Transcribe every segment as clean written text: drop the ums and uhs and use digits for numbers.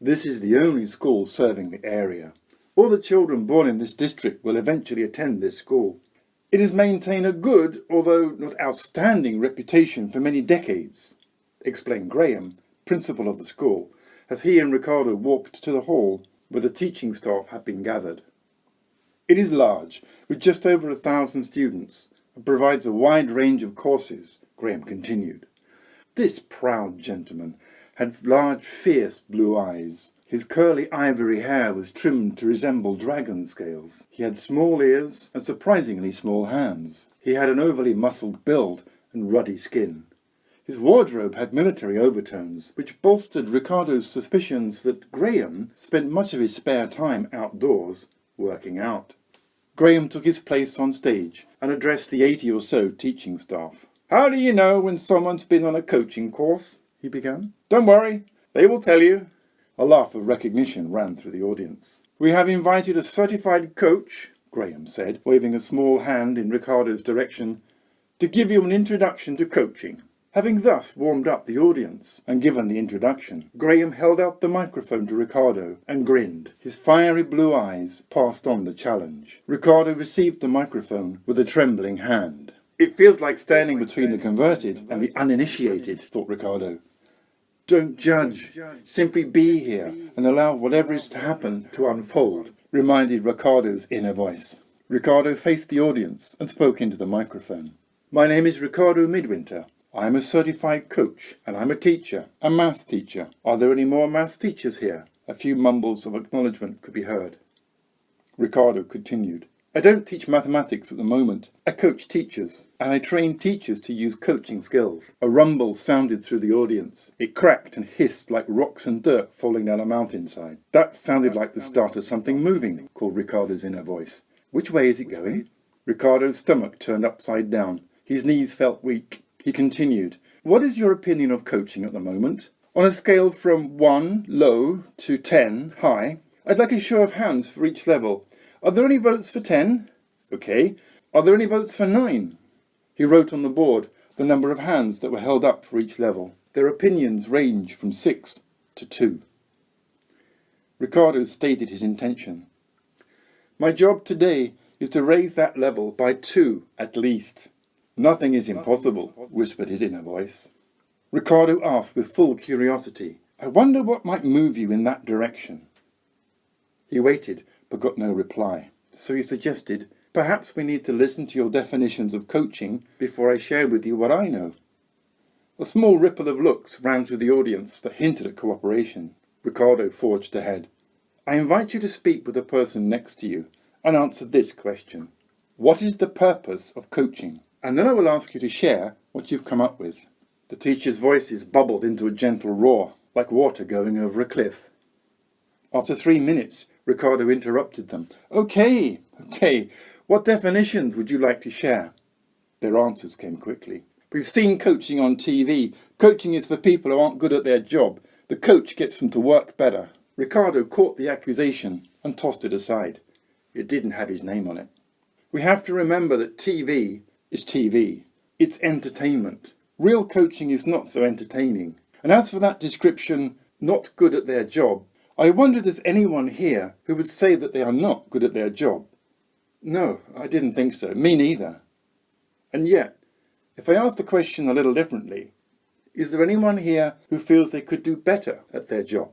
This is the only school serving the area. All the children born in this district will eventually attend this school. It has maintained a good, although not outstanding, reputation for many decades, explained Graham, principal of the school, as he and Riccardo walked to the hall where the teaching staff had been gathered. It is large, with just over 1,000 students, and provides a wide range of courses, Graham continued. This proud gentleman had large, fierce blue eyes. His curly ivory hair was trimmed to resemble dragon scales. He had small ears and surprisingly small hands. He had an overly muscled build and ruddy skin. His wardrobe had military overtones, which bolstered Riccardo's suspicions that Graham spent much of his spare time outdoors, working out. Graham took his place on stage and addressed the 80 or so teaching staff. "How do you know when someone's been on a coaching course?" he began. "Don't worry, they will tell you." A laugh of recognition ran through the audience. "We have invited a certified coach," Graham said, waving a small hand in Riccardo's direction, "to give you an introduction to coaching." Having thus warmed up the audience and given the introduction, Graham held out the microphone to Riccardo and grinned. His fiery blue eyes passed on the challenge. Riccardo received the microphone with a trembling hand. "It feels like standing between the converted and the uninitiated," thought Riccardo. "Don't judge, simply be here and allow whatever is to happen to unfold," reminded Riccardo's inner voice. Riccardo faced the audience and spoke into the microphone. "My name is Riccardo Midwinter. I am a certified coach, and I'm a teacher, a maths teacher. Are there any more maths teachers here?" A few mumbles of acknowledgement could be heard. Riccardo continued. "I don't teach mathematics at the moment. I coach teachers, and I train teachers to use coaching skills." A rumble sounded through the audience. It cracked and hissed like rocks and dirt falling down a mountainside. "That sounded like the start of something moving," called Riccardo's inner voice. "Which way is it going?" Riccardo's stomach turned upside down. His knees felt weak. He continued, "What is your opinion of coaching at the moment? On a scale from 1, low, to 10, high, I'd like a show of hands for each level. Are there any votes for 10? Okay. Are there any votes for 9? He wrote on the board the number of hands that were held up for each level. Their opinions ranged from 6 to 2. Riccardo stated his intention. "My job today is to raise that level by 2 at least." "Nothing is impossible," whispered his inner voice. Riccardo asked with full curiosity, "I wonder what might move you in that direction?" He waited, but got no reply. So he suggested, "Perhaps we need to listen to your definitions of coaching before I share with you what I know." A small ripple of looks ran through the audience that hinted at cooperation. Riccardo forged ahead. "I invite you to speak with the person next to you and answer this question. What is the purpose of coaching? And then I will ask you to share what you've come up with." The teachers' voices bubbled into a gentle roar, like water going over a cliff. After 3 minutes, Riccardo interrupted them. Okay, what definitions would you like to share?" Their answers came quickly. "We've seen coaching on TV. Coaching is for people who aren't good at their job. The coach gets them to work better." Riccardo caught the accusation and tossed it aside. It didn't have his name on it. "We have to remember that TV is TV. It's entertainment. Real coaching is not so entertaining. And as for that description, not good at their job, I wonder if there's anyone here who would say that they are not good at their job." "No, I didn't think so. Me neither." "And yet, if I ask the question a little differently, is there anyone here who feels they could do better at their job?"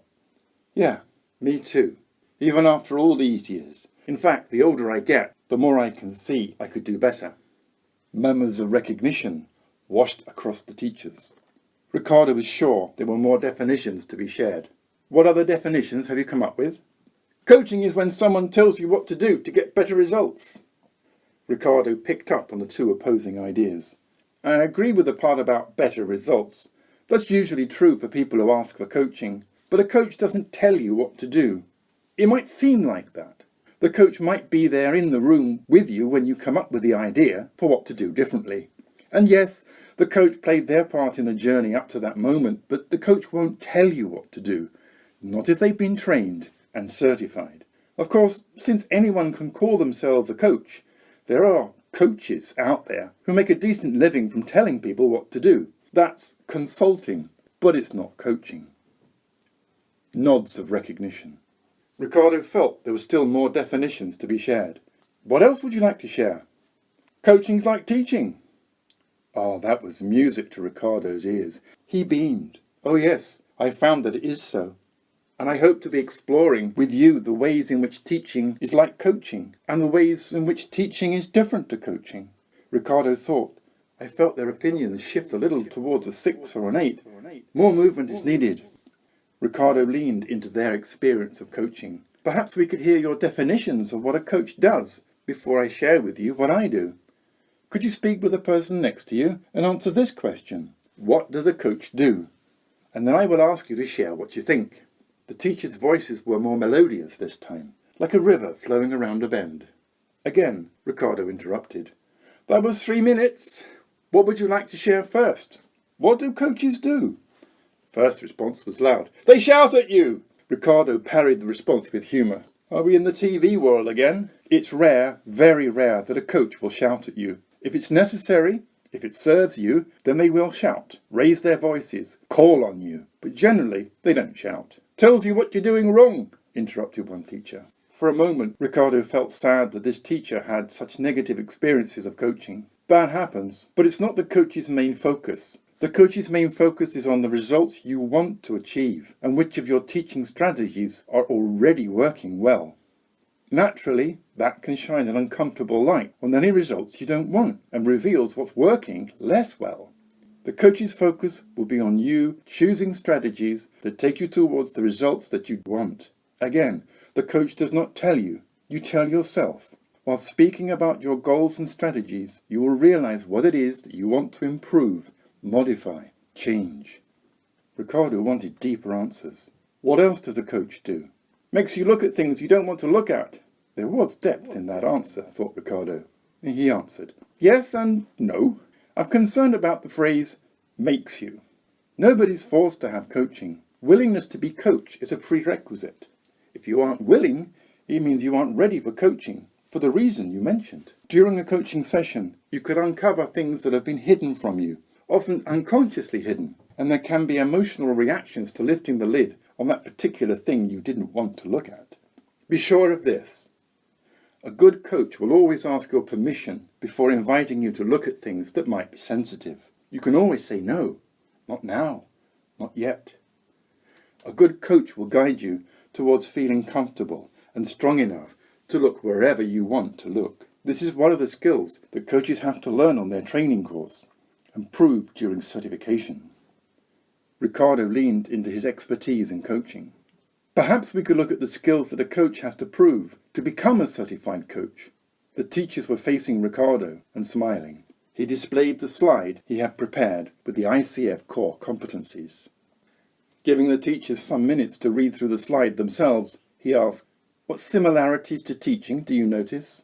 "Yeah, me too. Even after all these years. In fact, the older I get, the more I can see I could do better." Murmurs of recognition washed across the teachers. Riccardo was sure there were more definitions to be shared. "What other definitions have you come up with?" "Coaching is when someone tells you what to do to get better results." Riccardo picked up on the two opposing ideas. "I agree with the part about better results. That's usually true for people who ask for coaching. But a coach doesn't tell you what to do. It might seem like that. The coach might be there in the room with you when you come up with the idea for what to do differently. And yes, the coach played their part in the journey up to that moment, but the coach won't tell you what to do. Not if they've been trained and certified. Of course, since anyone can call themselves a coach, there are coaches out there who make a decent living from telling people what to do. That's consulting, but it's not coaching." Nods of recognition. Riccardo felt there were still more definitions to be shared. What else would you like to share? Coaching's like teaching. Ah, that was music to Riccardo's ears. He beamed. Oh yes, I found that it is so. And I hope to be exploring with you the ways in which teaching is like coaching, and the ways in which teaching is different to coaching. Riccardo thought, I felt their opinions shift a little towards a 6 or an 8. More movement is needed. Riccardo leaned into their experience of coaching. Perhaps we could hear your definitions of what a coach does before I share with you what I do. Could you speak with the person next to you and answer this question? What does a coach do? And then I will ask you to share what you think. The teachers' voices were more melodious this time, like a river flowing around a bend. Again, Riccardo interrupted. That was 3 minutes. What would you like to share first? What do coaches do? First response was loud. They shout at you! Riccardo parried the response with humour. Are we in the TV world again? It's rare, very rare, that a coach will shout at you. If it's necessary, if it serves you, then they will shout, raise their voices, call on you. But generally, they don't shout. Tells you what you're doing wrong, interrupted one teacher. For a moment, Riccardo felt sad that this teacher had such negative experiences of coaching. That happens, but it's not the coach's main focus. The coach's main focus is on the results you want to achieve and which of your teaching strategies are already working well. Naturally, that can shine an uncomfortable light on any results you don't want and reveals what's working less well. The coach's focus will be on you choosing strategies that take you towards the results that you want. Again, the coach does not tell you, you tell yourself. While speaking about your goals and strategies, you will realize what it is that you want to improve, modify, change. Riccardo wanted deeper answers. What else does a coach do? Makes you look at things you don't want to look at. There was depth in that answer, thought Riccardo. He answered, yes and no. I'm concerned about the phrase, makes you. Nobody's forced to have coaching. Willingness to be coached is a prerequisite. If you aren't willing, it means you aren't ready for coaching, for the reason you mentioned. During a coaching session, you could uncover things that have been hidden from you, often unconsciously hidden, and there can be emotional reactions to lifting the lid on that particular thing you didn't want to look at. Be sure of this. A good coach will always ask your permission before inviting you to look at things that might be sensitive. You can always say no, not now, not yet. A good coach will guide you towards feeling comfortable and strong enough to look wherever you want to look. This is one of the skills that coaches have to learn on their training course and prove during certification. Riccardo leaned into his expertise in coaching. Perhaps we could look at the skills that a coach has to prove to become a certified coach. The teachers were facing Riccardo and smiling. He displayed the slide he had prepared with the ICF core competencies. Giving the teachers some minutes to read through the slide themselves, he asked, what similarities to teaching do you notice?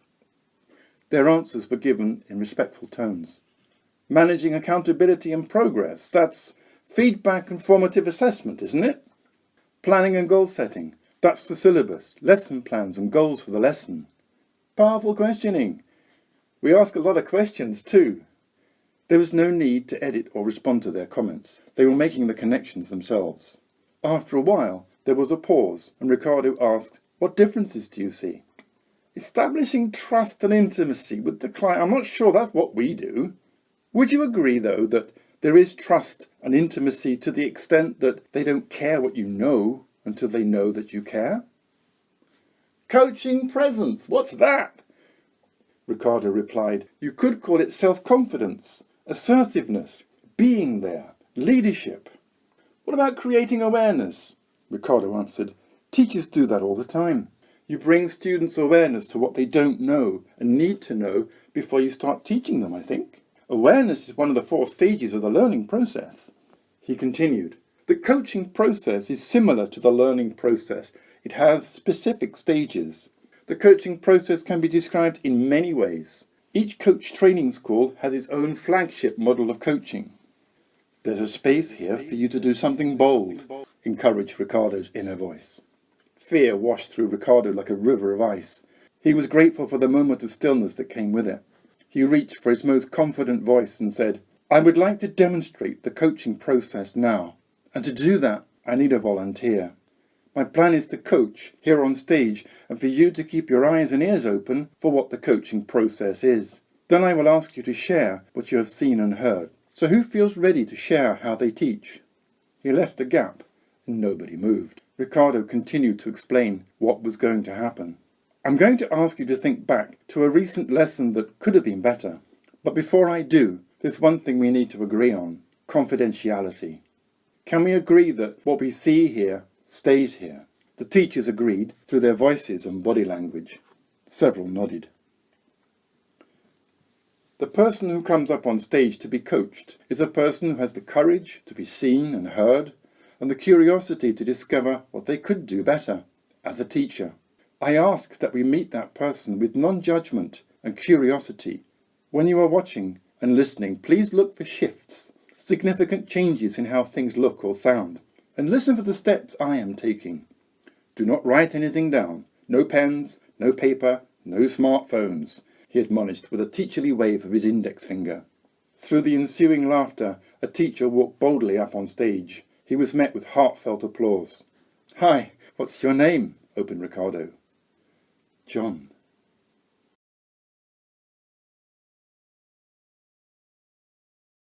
Their answers were given in respectful tones. Managing accountability and progress, that's feedback and formative assessment, isn't it? Planning and goal setting, that's the syllabus, lesson plans and goals for the lesson. Powerful questioning. We ask a lot of questions too. There was no need to edit or respond to their comments. They were making the connections themselves. After a while, there was a pause and Riccardo asked, what differences do you see? Establishing trust and intimacy with the client. I'm not sure that's what we do. Would you agree, though, that there is trust and intimacy to the extent that they don't care what you know until they know that you care? Coaching presence, what's that? Riccardo replied, you could call it self-confidence, assertiveness, being there, leadership. What about creating awareness? Riccardo answered, teachers do that all the time. You bring students awareness to what they don't know and need to know before you start teaching them, I think. Awareness is one of the 4 stages of the learning process. He continued, the coaching process is similar to the learning process. It has specific stages. The coaching process can be described in many ways. Each coach training school has its own flagship model of coaching. There's a space here for you to do something bold, encouraged Riccardo's inner voice. Fear washed through Riccardo like a river of ice. He was grateful for the moment of stillness that came with it. He reached for his most confident voice and said, I would like to demonstrate the coaching process now. And to do that, I need a volunteer. My plan is to coach here on stage and for you to keep your eyes and ears open for what the coaching process is. Then I will ask you to share what you have seen and heard. So who feels ready to share how they teach? He left a gap and nobody moved. Riccardo continued to explain what was going to happen. I'm going to ask you to think back to a recent lesson that could have been better. But before I do, there's one thing we need to agree on: confidentiality. Can we agree that what we see here stays here? The teachers agreed through their voices and body language. Several nodded. The person who comes up on stage to be coached is a person who has the courage to be seen and heard, and the curiosity to discover what they could do better as a teacher. I ask that we meet that person with non-judgement and curiosity. When you are watching and listening, please look for shifts, significant changes in how things look or sound, and listen for the steps I am taking. Do not write anything down. No pens, no paper, no smartphones, he admonished with a teacherly wave of his index finger. Through the ensuing laughter, a teacher walked boldly up on stage. He was met with heartfelt applause. "Hi, what's your name?" opened Riccardo. "John."